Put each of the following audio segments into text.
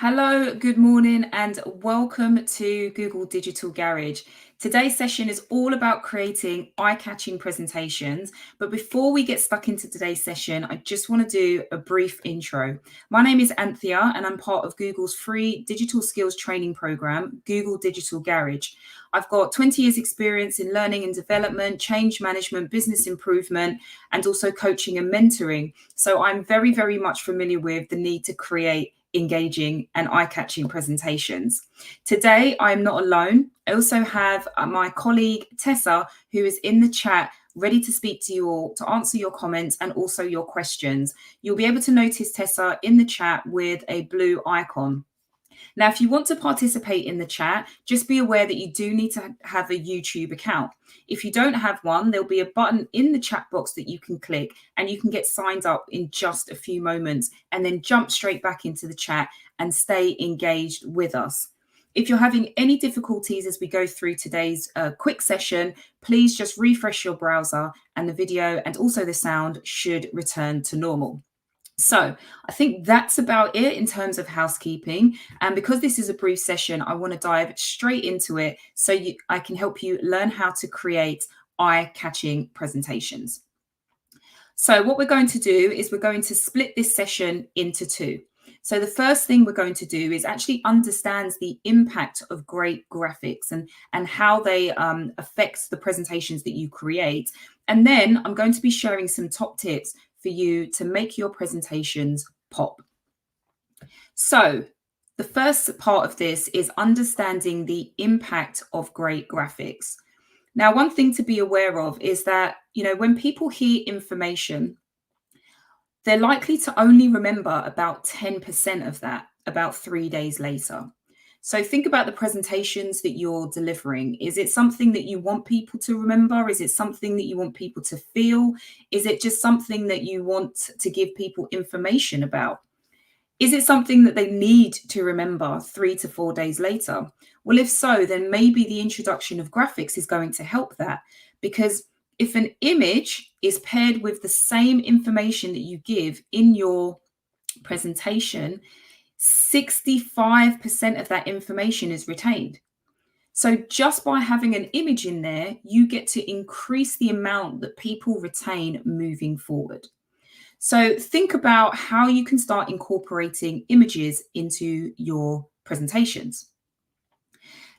Hello, good morning, and welcome to Google Digital Garage. Today's session is all about creating eye-catching presentations. But before we get stuck into today's session, I just want to do a brief intro. My name is Anthea, and I'm part of Google's free digital skills training program, Google Digital Garage. I've got 20 years experience in learning and development, change management, business improvement, and also coaching and mentoring. So I'm very, very much familiar with the need to create engaging and eye-catching presentations. Today, I'm not alone. I also have my colleague Tessa, who is in the chat, ready to speak to you all, to answer your comments and also your questions. You'll be able to notice Tessa in the chat with a blue icon. Now, if you want to participate in the chat, just be aware that you do need to have a YouTube account. If you don't have one, there'll be a button in the chat box that you can click and you can get signed up in just a few moments and then jump straight back into the chat and stay engaged with us. If you're having any difficulties as we go through today's quick session, please just refresh your browser and the video and also the sound should return to normal. So I think that's about it in terms of housekeeping. And because this is a brief session, I want to dive straight into it so I can help you learn how to create eye-catching presentations. So what we're going to do is we're going to split this session into two. So the first thing we're going to do is actually understand the impact of great graphics and how they affect the presentations that you create. And then I'm going to be sharing some top tips for you to make your presentations pop. So the first part of this is understanding the impact of great graphics. Now, one thing to be aware of is that, when people hear information, they're likely to only remember about 10% of that about 3 days later. So think about the presentations that you're delivering. Is it something that you want people to remember? Is it something that you want people to feel? Is it just something that you want to give people information about? Is it something that they need to remember 3 to 4 days later? Well, if so, then maybe the introduction of graphics is going to help that, because if an image is paired with the same information that you give in your presentation, 65% of that information is retained. So just by having an image in there, you get to increase the amount that people retain moving forward. So think about how you can start incorporating images into your presentations.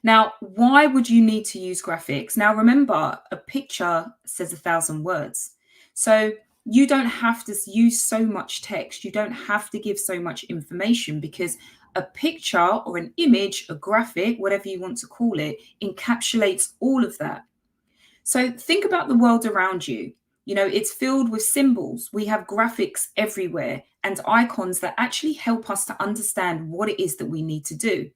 Now, why would you need to use graphics? Now, remember, a picture says 1,000 words. So you don't have to use so much text. You don't have to give so much information, because a picture or an image, a graphic, whatever you want to call it, encapsulates all of that. So think about the world around you. It's filled with symbols. We have graphics everywhere and icons that actually help us to understand what it is that we need to do.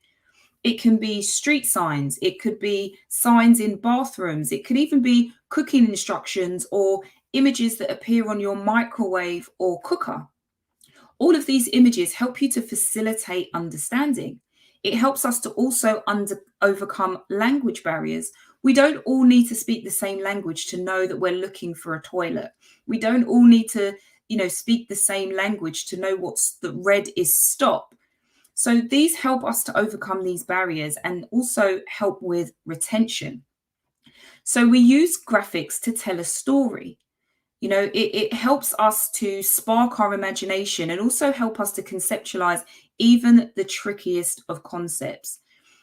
It can be street signs. It could be signs in bathrooms. It could even be cooking instructions or images that appear on your microwave or cooker. All of these images help you to facilitate understanding. It helps us to also overcome language barriers. We don't all need to speak the same language to know that we're looking for a toilet. We don't all need to, speak the same language to know what's the red is stop. So these help us to overcome these barriers and also help with retention. So we use graphics to tell a story. It helps us to spark our imagination and also help us to conceptualize even the trickiest of concepts.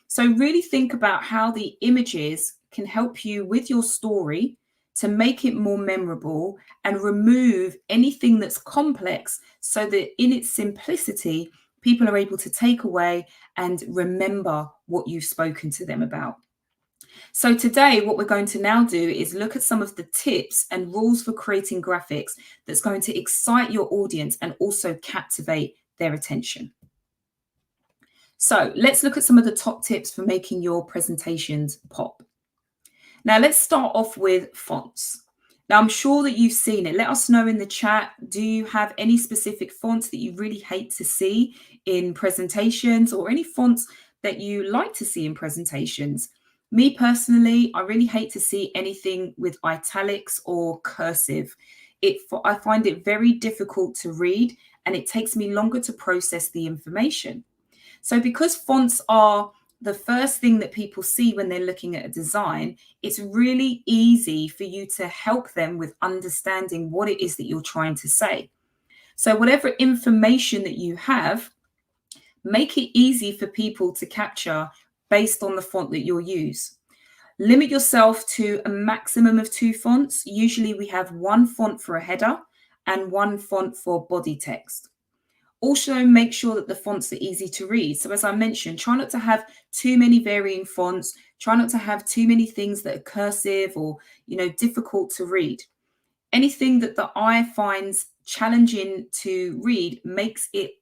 So really think about how the images can help you with your story to make it more memorable and remove anything that's complex, so that in its simplicity, people are able to take away and remember what you've spoken to them about. So today, what we're going to now do is look at some of the tips and rules for creating graphics that's going to excite your audience and also captivate their attention. So let's look at some of the top tips for making your presentations pop. Now let's start off with fonts. Now, I'm sure that you've seen it. Let us know in the chat, do you have any specific fonts that you really hate to see in presentations, or any fonts that you like to see in presentations? Me personally, I really hate to see anything with italics or cursive. I find it very difficult to read, and it takes me longer to process the information. So because fonts are the first thing that people see when they're looking at a design, it's really easy for you to help them with understanding what it is that you're trying to say. So whatever information that you have, make it easy for people to capture based on the font that you'll use. Limit yourself to a maximum of 2 fonts. Usually we have 1 font for a header and 1 font for body text. Also, make sure that the fonts are easy to read. So as I mentioned, try not to have too many varying fonts. Try not to have too many things that are cursive or, difficult to read. Anything that the eye finds challenging to read makes it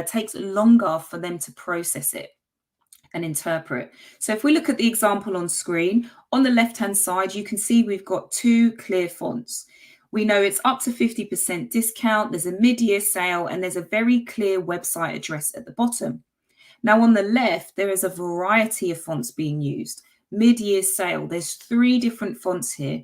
takes longer for them to process it and interpret. So if we look at the example on screen, on the left-hand side, you can see we've got 2 clear fonts. We know it's up to 50% discount, there's a mid-year sale, and there's a very clear website address at the bottom. Now on the left, there is a variety of fonts being used. Mid-year sale, there's 3 different fonts here.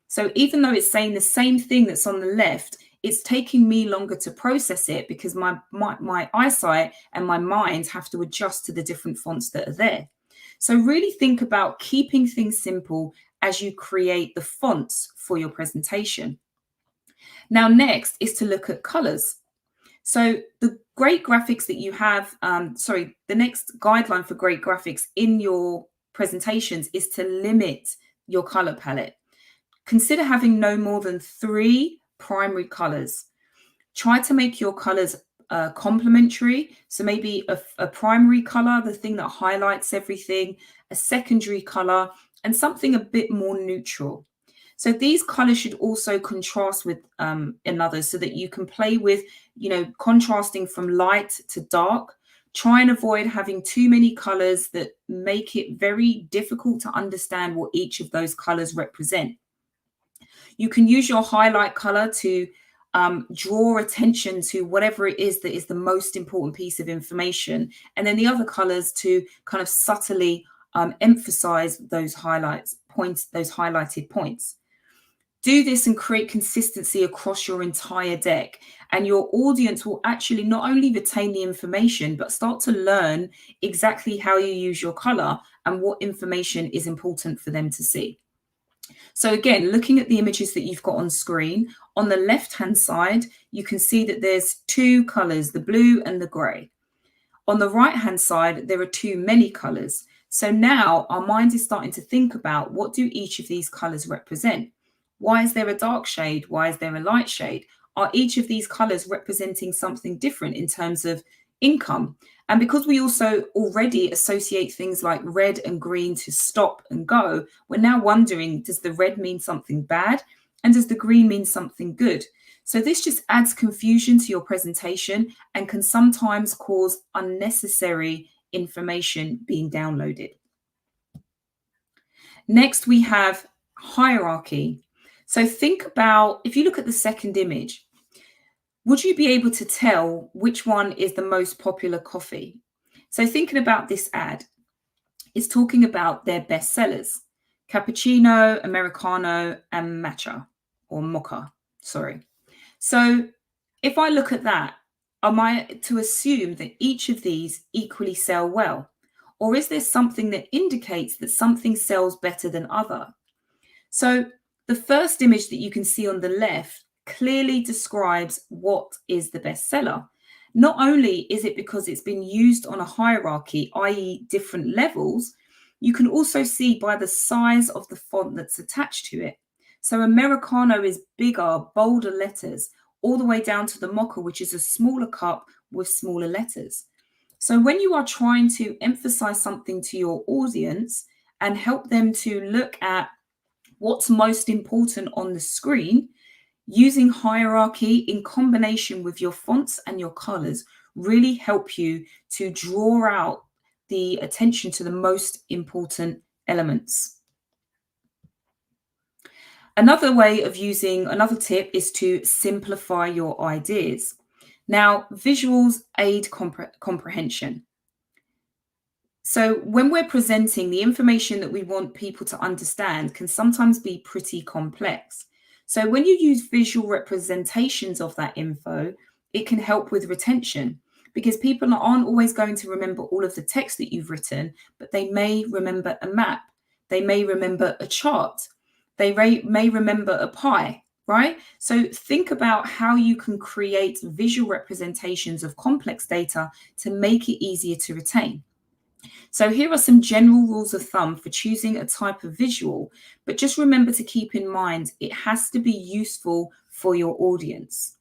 So even though it's saying the same thing that's on the left, it's taking me longer to process it because my eyesight and my mind have to adjust to the different fonts that are there. So really think about keeping things simple as you create the fonts for your presentation. Now, next is to look at colors. So the great graphics that you have, the next guideline for great graphics in your presentations is to limit your color palette. Consider having no more than 3 primary colors. Try to make your colors complementary. So maybe a primary color, the thing that highlights everything, a secondary color, and something a bit more neutral. So these colors should also contrast with another so that you can play with, contrasting from light to dark. Try and avoid having too many colors that make it very difficult to understand what each of those colors represent. You can use your highlight color to draw attention to whatever it is that is the most important piece of information. And then the other colors to kind of subtly emphasize those highlighted points. Do this and create consistency across your entire deck. And your audience will actually not only retain the information, but start to learn exactly how you use your color and what information is important for them to see. So again, looking at the images that you've got on screen, on the left-hand side, you can see that there's 2 colors, the blue and the gray. On the right-hand side, there are too many colors. So now our mind is starting to think about what do each of these colors represent? Why is there a dark shade? Why is there a light shade? Are each of these colors representing something different in terms of income? And because we also already associate things like red and green to stop and go, we're now wondering, does the red mean something bad? And does the green mean something good? So this just adds confusion to your presentation and can sometimes cause unnecessary information being downloaded. Next, we have hierarchy. So think about, if you look at the second image, would you be able to tell which one is the most popular coffee? So thinking about this ad, it's talking about their best sellers, cappuccino, Americano, and matcha, or mocha, sorry. So if I look at that, am I to assume that each of these equally sell well? Or is there something that indicates that something sells better than other? So the first image that you can see on the left clearly describes what is the bestseller. Not only is it because it's been used on a hierarchy, i.e. different levels, you can also see by the size of the font that's attached to it. So Americano is bigger, bolder letters, all the way down to the mocha, which is a smaller cup with smaller letters. So when you are trying to emphasize something to your audience and help them to look at what's most important on the screen, using hierarchy in combination with your fonts and your colors really help you to draw out the attention to the most important elements. Another tip is to simplify your ideas. Now, visuals aid comprehension. So when we're presenting, the information that we want people to understand can sometimes be pretty complex. So when you use visual representations of that info, it can help with retention. because people aren't always going to remember all of the text that you've written, but they may remember a map. They may remember a chart. They may remember a pie, right? So think about how you can create visual representations of complex data to make it easier to retain. So here are some general rules of thumb for choosing a type of visual, but just remember to keep in mind it has to be useful for your audience.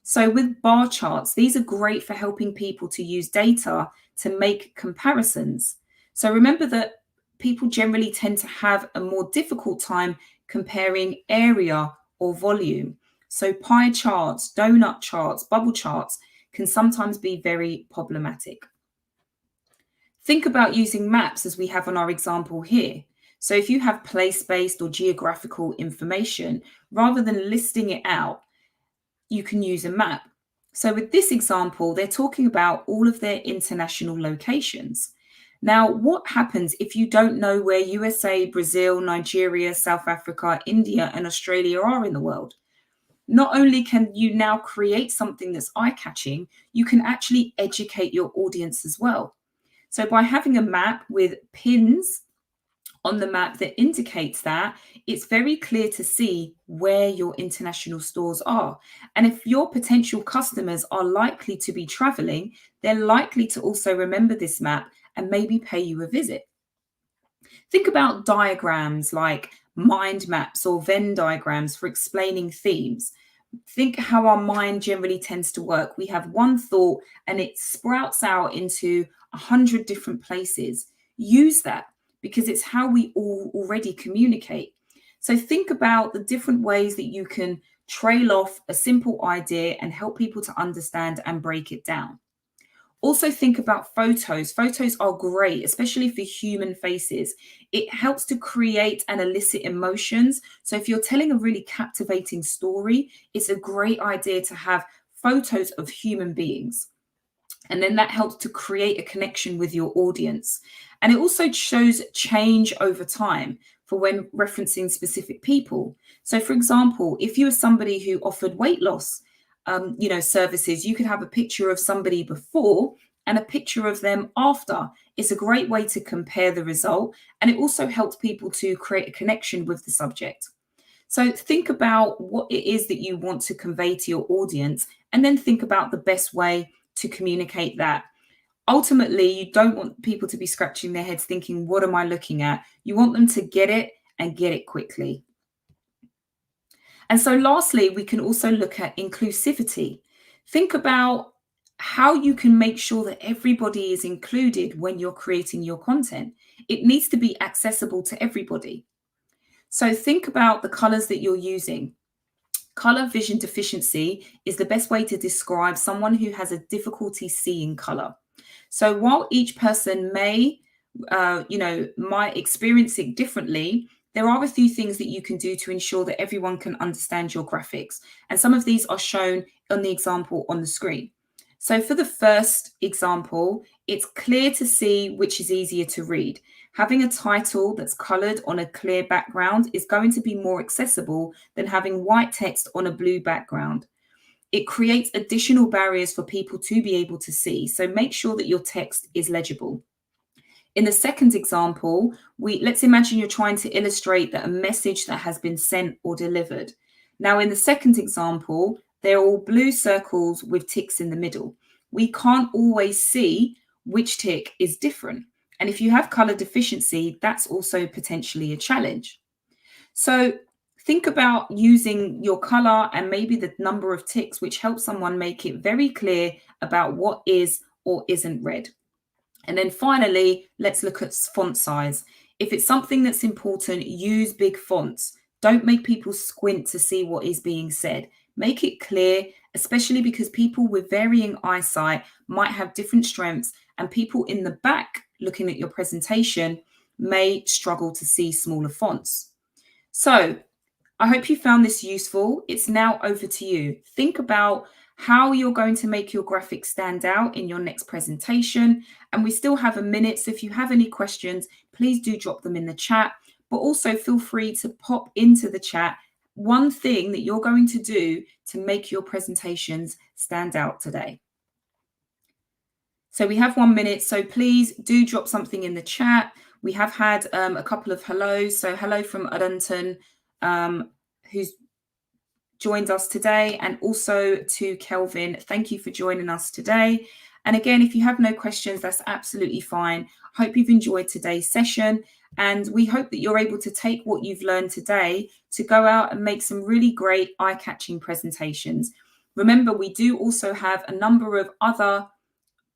So with bar charts, these are great for helping people to use data to make comparisons. So remember that people generally tend to have a more difficult time comparing area or volume. So pie charts, donut charts, bubble charts can sometimes be very problematic. Think about using maps as we have on our example here. So if you have place-based or geographical information, rather than listing it out, you can use a map. So with this example, they're talking about all of their international locations. Now, what happens if you don't know where USA, Brazil, Nigeria, South Africa, India, and Australia are in the world? Not only can you now create something that's eye-catching, you can actually educate your audience as well. So by having a map with pins on the map that indicates that, it's very clear to see where your international stores are. And if your potential customers are likely to be traveling, they're likely to also remember this map and maybe pay you a visit. Think about diagrams like mind maps or Venn diagrams for explaining themes. Think how our mind generally tends to work. We have one thought and it sprouts out into 100 different places. Use that because it's how we all already communicate. So think about the different ways that you can trail off a simple idea and help people to understand and break it down. Also think about photos. Photos are great, especially for human faces. It helps to create and elicit emotions. So if you're telling a really captivating story, it's a great idea to have photos of human beings. And then that helps to create a connection with your audience. And it also shows change over time for when referencing specific people. So for example, if you were somebody who offered weight loss, services, you could have a picture of somebody before and a picture of them after. It's a great way to compare the result. And it also helps people to create a connection with the subject. So think about what it is that you want to convey to your audience, and then think about the best way to communicate that. Ultimately, you don't want people to be scratching their heads thinking, what am I looking at? You want them to get it and get it quickly. And so lastly, we can also look at inclusivity. Think about how you can make sure that everybody is included when you're creating your content. It needs to be accessible to everybody. So think about the colors that you're using. Color vision deficiency is the best way to describe someone who has a difficulty seeing color. So while each person might experience it differently, there are a few things that you can do to ensure that everyone can understand your graphics. And some of these are shown on the example on the screen. So for the first example, it's clear to see which is easier to read. Having a title that's colored on a clear background is going to be more accessible than having white text on a blue background. It creates additional barriers for people to be able to see. So make sure that your text is legible. In the second example, let's imagine you're trying to illustrate that a message that has been sent or delivered. Now, in the second example, they're all blue circles with ticks in the middle. We can't always see which tick is different. And if you have color deficiency, that's also potentially a challenge. So think about using your color and maybe the number of ticks, which helps someone make it very clear about what is or isn't read. And then finally, let's look at font size. If it's something that's important, use big fonts. Don't make people squint to see what is being said. Make it clear, especially because people with varying eyesight might have different strengths, and people in the back looking at your presentation may struggle to see smaller fonts. So I hope you found this useful. It's now over to you. Think about how you're going to make your graphics stand out in your next presentation. And we still have a minute. So if you have any questions, please do drop them in the chat, but also feel free to pop into the chat one thing that you're going to do to make your presentations stand out today. So we have 1 minute. So please do drop something in the chat. We have had a couple of hellos. So hello from Adunton, who's joined us today, and also to Kelvin. Thank you for joining us today. And again, if you have no questions, that's absolutely fine. Hope you've enjoyed today's session. And we hope that you're able to take what you've learned today to go out and make some really great eye-catching presentations. Remember, we do also have a number of other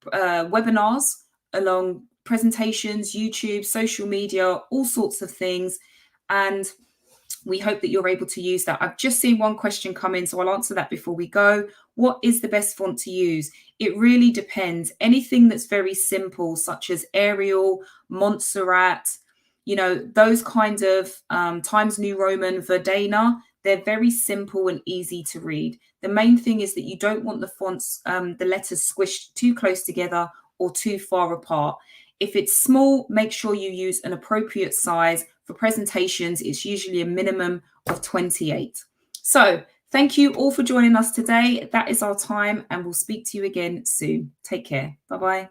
webinars along presentations, YouTube, social media, all sorts of things. And we hope that you're able to use that. I've just seen one question come in, so I'll answer that before we go. What is the best font to use? It really depends. Anything that's very simple, such as Arial, Montserrat, you know, those kinds of Times New Roman, Verdana, they're very simple and easy to read. The main thing is that you don't want the fonts, the letters squished too close together or too far apart. If it's small, make sure you use an appropriate size. For presentations, it's usually a minimum of 28. So thank you all for joining us today. That is our time, and we'll speak to you again soon. Take care. Bye-bye.